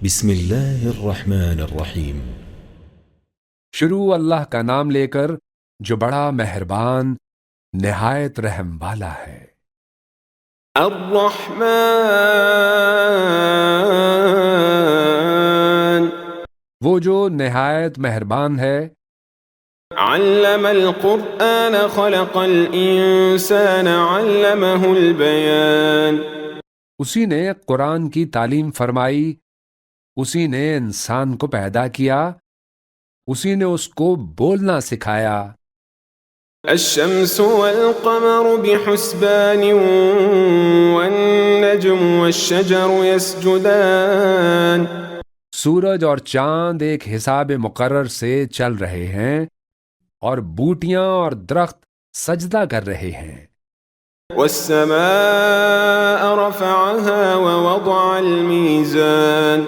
بسم اللہ الرحمن الرحیم۔ شروع اللہ کا نام لے کر جو بڑا مہربان نہایت رحم والا ہے۔ الرحمن وہ جو نہایت مہربان ہے۔ علم القرآن خلق الانسان علمہ البیان اسی نے قرآن کی تعلیم فرمائی، اسی نے انسان کو پیدا کیا، اسی نے اس کو بولنا سکھایا۔ الشمس والقمر بحسبان والنجم والشجر يسجدان سورج اور چاند ایک حساب مقرر سے چل رہے ہیں، اور بوٹیاں اور درخت سجدہ کر رہے ہیں۔ والسماء رفعها ووضع الميزان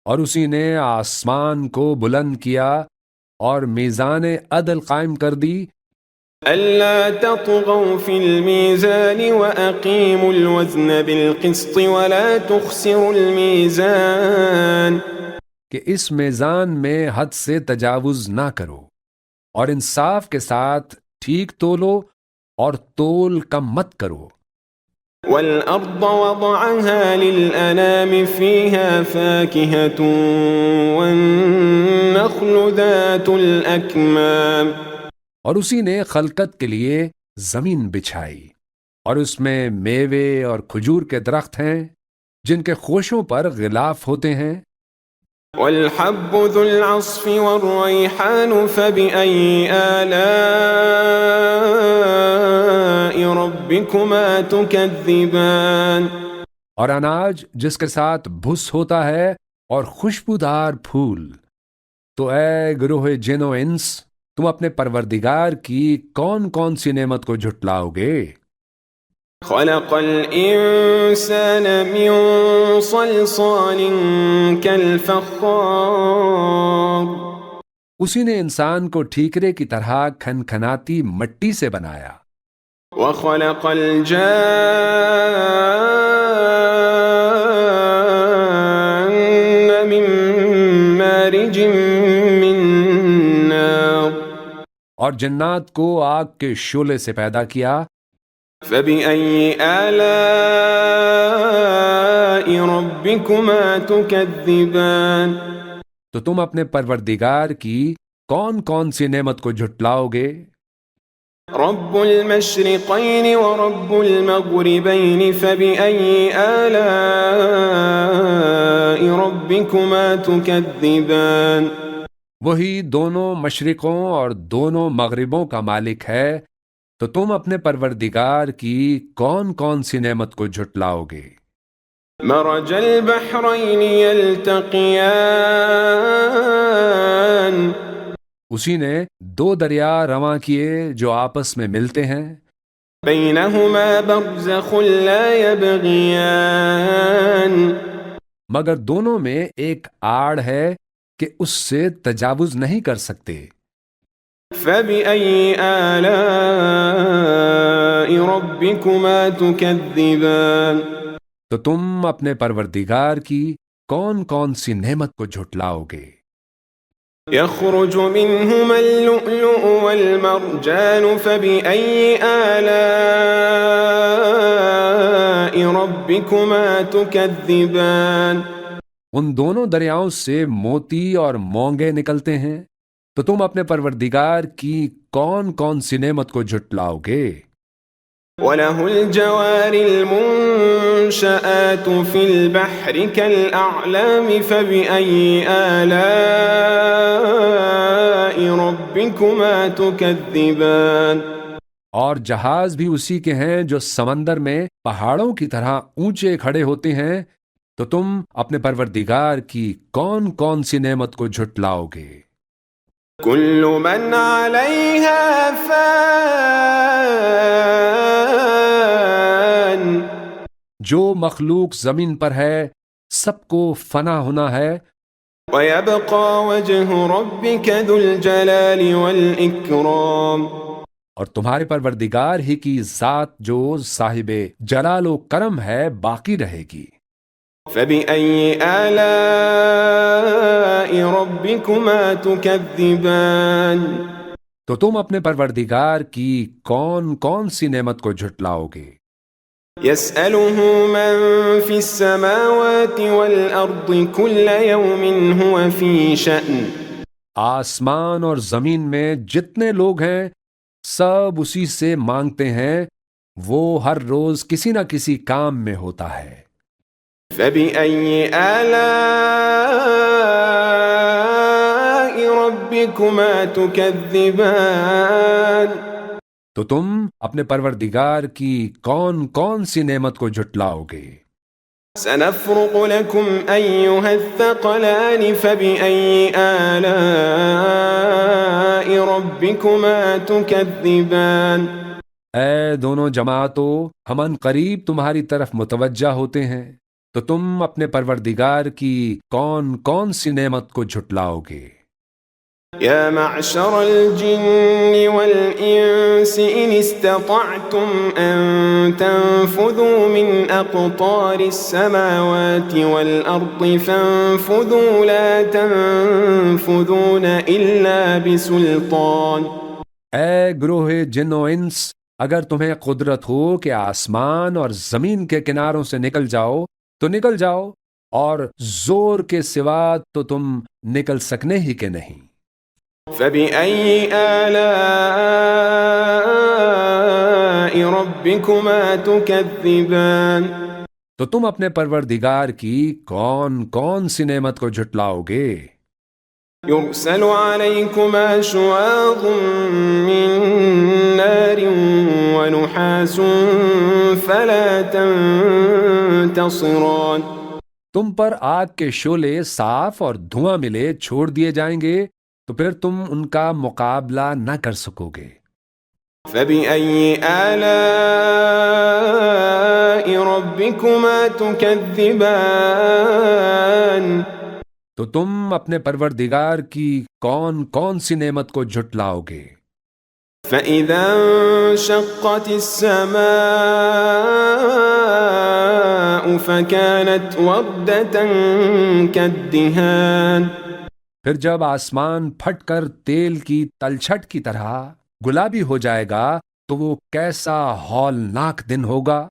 اور اسی نے آسمان کو بلند کیا اور میزان عدل قائم کر دی۔ ألا تطغوا في الميزان وأقيموا الوزن بالقسط ولا تخسروا الميزان کہ اس میزان میں حد سے تجاوز نہ کرو، اور انصاف کے ساتھ ٹھیک تولو اور تول کم مت کرو۔ والأرض وضعها للأنام فيها فاكهة والنخل ذات الأكمام اور اسی نے خلقت کے لیے زمین بچھائی، اور اس میں میوے اور کھجور کے درخت ہیں جن کے خوشوں پر غلاف ہوتے ہیں۔ والحب ذو العصف والريحان فبأي آلاء ربكما تكذبان اور اناج جس کے ساتھ بھس ہوتا ہے اور خوشبودار پھول۔ تو اے گروہ جن و انس، تم اپنے پروردگار کی کون کون سی نعمت کو جھٹلاؤ گے؟ خلق الإنسان من صلصال كالفخار اسی نے انسان کو ٹھیکرے کی طرح کھنکھناتی مٹی سے بنایا۔ وخلق الجان من مارج من نار اور جنات کو آگ کے شعلے سے پیدا کیا۔ فبأي آلاء ربكما تكذبان تو تم اپنے پروردگار کی کون کون سی نعمت کو جھٹلاؤ گے؟ رب المشرقين ورب المغربين فبأي آلاء ربكما تكذبان وہی دونوں مشرقوں اور دونوں مغربوں کا مالک ہے، تو تم اپنے پروردگار کی کون کون سی نعمت کو جھٹلاؤ گے؟ مرج البحرين يلتقيان اسی نے دو دریا رواں کیے جو آپس میں ملتے ہیں، بينهما برزخ لا يبغيان مگر دونوں میں ایک آڑ ہے کہ اس سے تجاوز نہیں کر سکتے۔ فبأي آلاء ربكما تكذبان تو تم اپنے پروردگار کی کون کون سی نعمت کو جھٹلاؤ گے؟ يخرج منهما اللؤلؤ والمرجان فبأي آلاء ربكما تكذبان ان دونوں دریاؤں سے موتی اور مونگے نکلتے ہیں، تو تم اپنے پروردگار کی کون کون سی نعمت کو جھٹلاؤ گے؟ وله الجوار المنشآت في البحر كالأعلام فبأي آلاء ربكما تكذبان اور جہاز بھی اسی کے ہیں جو سمندر میں پہاڑوں کی طرح اونچے کھڑے ہوتے ہیں، تو تم اپنے پروردگار کی کون کون سی نعمت کو جھٹلاؤ گے؟ كل من عليها فان جو مخلوق زمین پر ہے سب کو فنا ہونا ہے، ويبقى وجه ربك ذو الجلال والإكرام اور تمہارے پروردگار ہی کی ذات جو صاحب جلال و کرم ہے باقی رہے گی۔ فبأي آلاء ربكما تكذبان تو تم اپنے پروردگار کی کون کون سی نعمت کو جھٹلاؤ گے؟ يسأله من في السماوات والأرض كل يوم هو في شأن آسمان اور زمین میں جتنے لوگ ہیں سب اسی سے مانگتے ہیں، وہ ہر روز کسی نہ کسی کام میں ہوتا ہے۔ فبأي آلاء ربكما تكذبان تو تم اپنے پروردگار کی کون کون سی نعمت کو جھٹلاؤ گے؟ سنفرغ لكم أيها الثقلان فبأي آلاء ربكما تكذبان اے دونوں جماعتوں، ہم ان قریب تمہاری طرف متوجہ ہوتے ہیں، تو تم اپنے پروردگار کی کون کون سی نعمت کو جھٹلاؤ گے؟ يا معشر الجن والإنس إن استطعتم أن تنفذوا من أقطار السماوات والأرض فانفذوا لا تنفذون إلا بسلطان اے گروہ جن و انس، اگر تمہیں قدرت ہو کہ آسمان اور زمین کے کناروں سے نکل جاؤ تو نکل جاؤ، اور زور کے سوا تو تم نکل سکنے ہی کے نہیں۔ فبأي آلاء ربكما تكذبان تو تم اپنے پروردگار کی کون کون سی نعمت کو جھٹلاؤ گے؟ يرسل عليكما شواظ من نار ونحاس فلا تنتصران تم پر آگ کے شعلے صاف اور دھواں ملے چھوڑ دیے جائیں گے تو پھر تم ان کا مقابلہ نہ کر سکو گے۔ فبأي آلاء ربكما تكذبان تو تم اپنے پروردگار کی کون کون سی نعمت کو جھٹلاؤ گے؟ فإذا انشقت السماء فكانت وردة كالدهان پھر جب آسمان پھٹ کر تیل کی تلچھٹ کی طرح گلابی ہو جائے گا تو وہ کیسا ہولناک دن ہوگا۔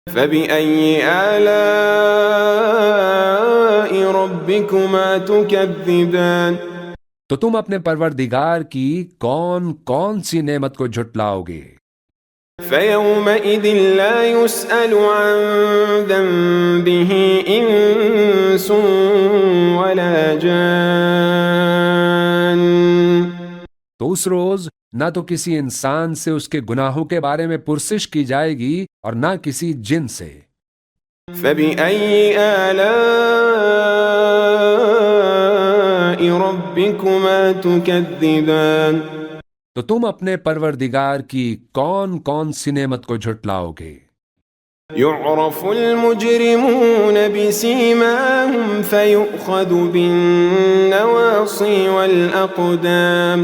فبأي آلاء ربكما تكذبان تو تم اپنے پروردگار کی کون کون سی نعمت کو جھٹلاؤ گے؟ فيومئذ لا يسأل عن ذنبه إنس ولا جان تو اس روز نہ تو کسی انسان سے اس کے گناہوں کے بارے میں پرسش کی جائے گی اور نہ کسی جن سے۔ فبأي آلاء ربكما تكذبان تو تم اپنے پروردگار کی کون کون سی نعمت کو جھٹلاؤ گے؟ يعرف المجرمون بسيماهم فيؤخذ بالنواصي والأقدام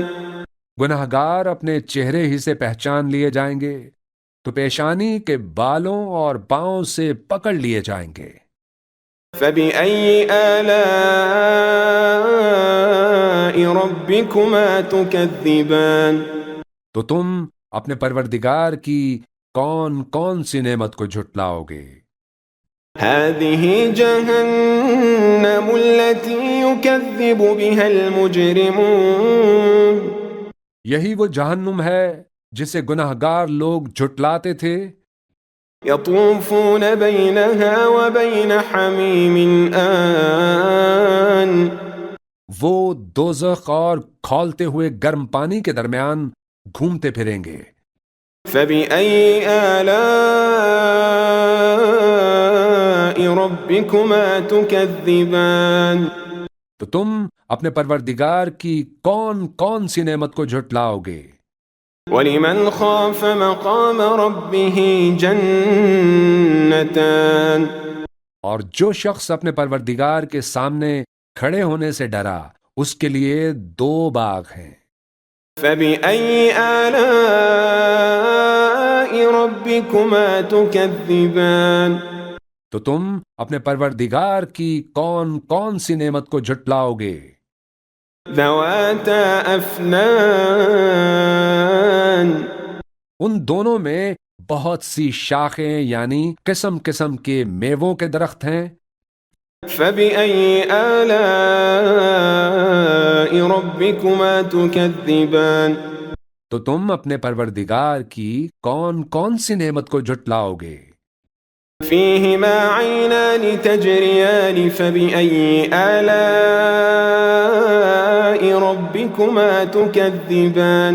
گناہگار اپنے چہرے ہی سے پہچان لیے جائیں گے تو پیشانی کے بالوں اور پاؤں سے پکڑ لیے جائیں گے۔ فبأي آلاء ربكما تكذبان تو تم اپنے پروردگار کی کون کون سی نعمت کو جھٹلاؤ گے؟ هذه جهنم التي يكذب بها المجرمون یہی وہ جہنم ہے جسے گناہگار لوگ جھٹلاتے تھے۔ يطوفون بينها وبين حميم آن وہ دوزخ اور کھولتے ہوئے گرم پانی کے درمیان گھومتے پھریں گے۔ فبأي آلاء ربكما تكذبان تو تم اپنے پروردگار کی کون کون سی نعمت کو جھٹلاؤ گے؟ ولمن خاف مقام ربه جنتان اور جو شخص اپنے پروردگار کے سامنے کھڑے ہونے سے ڈرا اس کے لیے 2 باغ ہیں۔ فبأي آلاء ربكما تكذبان تو تم اپنے پروردگار کی کون کون سی نعمت کو جھٹلاؤ گے؟ ذواتا افنان ان دونوں میں بہت سی شاخیں یعنی قسم قسم کے میووں کے درخت ہیں۔ فبأي آلاء ربكما تكذبان تو تم اپنے پروردگار کی کون کون سی نعمت کو جھٹلاؤ گے؟ فيهما عينان تجريان فبأي آلاء ربكما تكذبان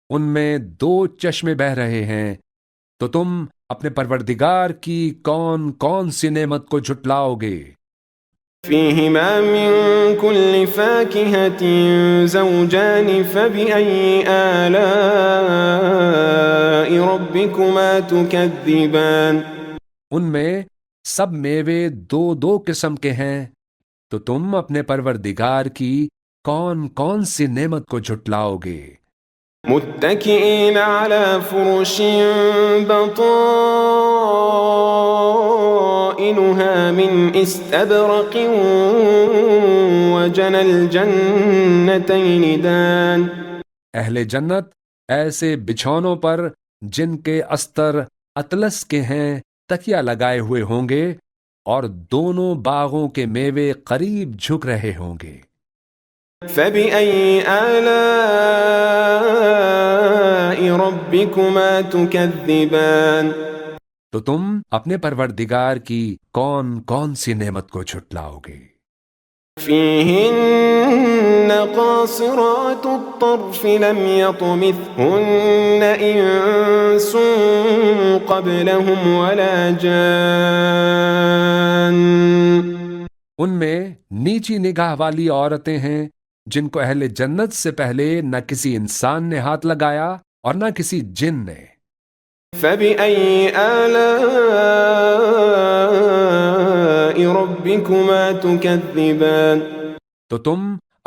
ان میں دو چشمے بہہ رہے ہیں، تو تم اپنے پروردگار کی کون کون سی نعمت کو جھٹلاؤ گے؟ فيهما من كل فاكهة زوجان فبأي آلاء ربكما تكذبان ان میں سب میوے دو دو قسم کے ہیں، تو تم اپنے پروردگار کی کون کون سی نعمت کو جھٹلاؤ گے؟ متكئين على فرش بطائنها من استبرق وجنى الجنتين دان اہل جنت ایسے بچھونوں پر جن کے استر اطلس کے ہیں تکیہ لگائے ہوئے ہوں گے، اور دونوں باغوں کے میوے قریب جھک رہے ہوں گے۔ فبأي آلاء ربكما تكذبان تو تم اپنے پروردگار کی کون کون سی نعمت کو جھٹلاؤ گے؟ فيهن قاصرات الطرف لم يطمثهن إنس قبلهم ولا جان ان میں نیچی نگاہ والی عورتیں ہیں جن کو اہل جنت سے پہلے نہ کسی انسان نے ہاتھ لگایا اور نہ کسی جن نے۔ فبأي آلاء ربكما تكذبان تو تم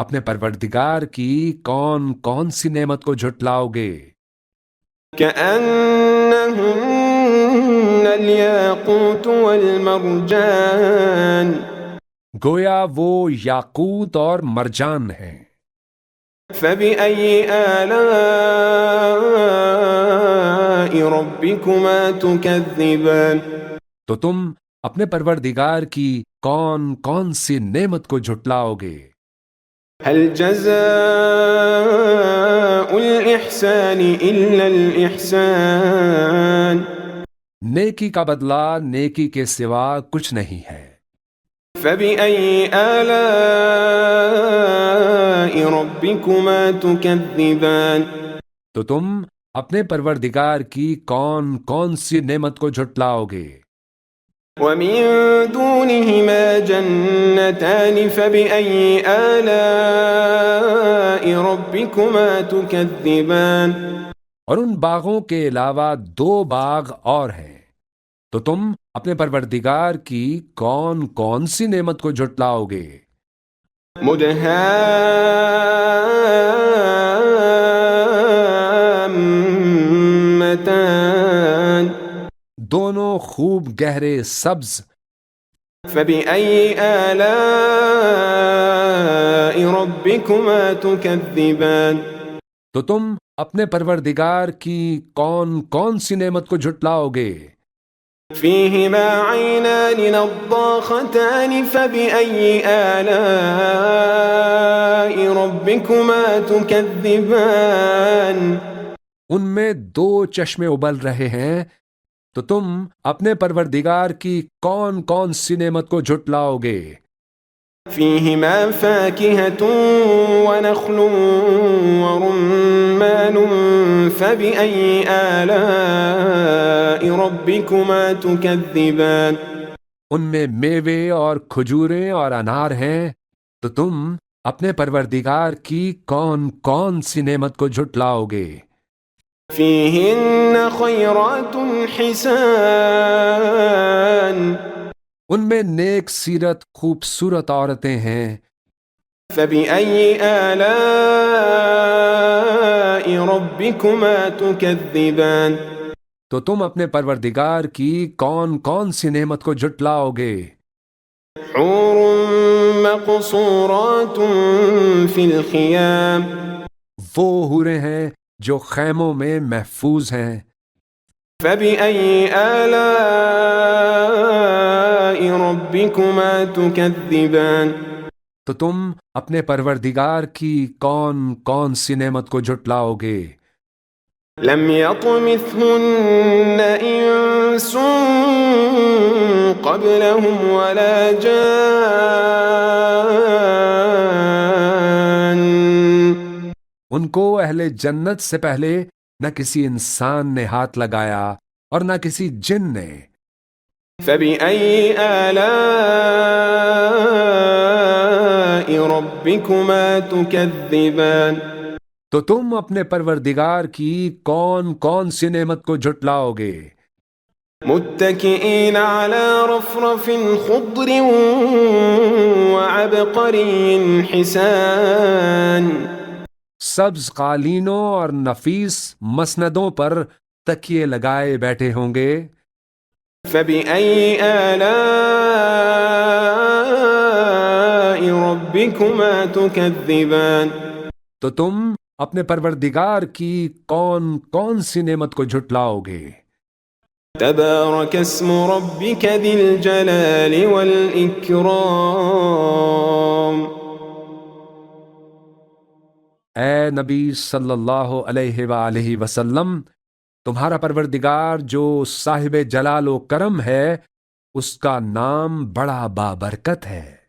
اپنے پروردگار کی کون کون سی نعمت کو جھٹلاؤ گے؟ كأنهن الياقوت والمرجان گویا وہ یاقوت اور مرجان ہیں۔ فبأي آلاء ربكما تكذبان تو تم اپنے پروردگار کی کون کون سی نعمت کو جھٹلاؤ گے؟ هل جزاء الإحسان إلا الإحسان نیکی کا بدلہ نیکی کے سوا کچھ نہیں ہے۔ فبأي آلاء ربكما تكذبان تو تم اپنے پروردگار کی کون کون سی نعمت کو جھٹلاؤ گے؟ ومن دونهما جنتان فبأي آلاء ربكما تكذبان اور ان باغوں کے علاوہ دو باغ اور ہیں، تو تم اپنے پروردگار کی کون کون سی نعمت کو جھٹلاؤ گے؟ مدهامتان دونوں خوب گہرے سبز۔ فبأي آلاء ربكما تكذبان تو تم اپنے پروردگار کی کون کون سی نعمت کو جھٹلاؤ گے؟ فيهما عينان نضاختان فبأي آلاء ربكما تكذبان ان میں دو چشمے ابل رہے ہیں، تو تم اپنے پروردگار کی کون کون سی نعمت کو جھٹلاؤ گے؟ فيهما فاكهة ونخل ورمان فبأي آلاء ربكما تكذبان ان میں میوے اور کھجوریں اور انار ہیں، تو تم اپنے پروردگار کی کون کون سی نعمت کو جھٹلاؤ گے؟ فيهن خيرات حسان ان میں نیک سیرت خوبصورت عورتیں ہیں۔ فبأي آلاء ربكما تكذبان تو تم اپنے پروردگار کی کون کون سی نعمت کو جھٹلاؤ گے؟ حور مقصورات في الخيام وہ حوریں ہیں جو خیموں میں محفوظ ہیں۔ فبأي آلاء ربكما تكذبان تو تم اپنے پروردگار کی کون کون سی نعمت کو جھٹلاؤ گے؟ لم يطمثهن إنس قبلهم ولا جان ان کو اہل جنت سے پہلے نہ کسی انسان نے ہاتھ لگایا اور نہ کسی جن نے۔ فبأي آلاء ربكما تكذبان تو تم اپنے پروردگار کی کون کون سی نعمت کو جھٹلاؤ گے؟ متكئين على رفرف خضر وعبقري حسان سبز قالینوں اور نفیس مسندوں پر تکیے لگائے بیٹھے ہوں گے۔ فبأي آلاء ربكما تكذبان تو تم اپنے پروردگار کی کون کون سی نعمت کو جھٹلاؤ گے؟ تبارك اسم ربك ذي الجلال والإكرام اے نبی صلی اللہ علیہ وآلہ وسلم، تمہارا پروردگار جو صاحب جلال و کرم ہے، اس کا نام بڑا بابرکت ہے۔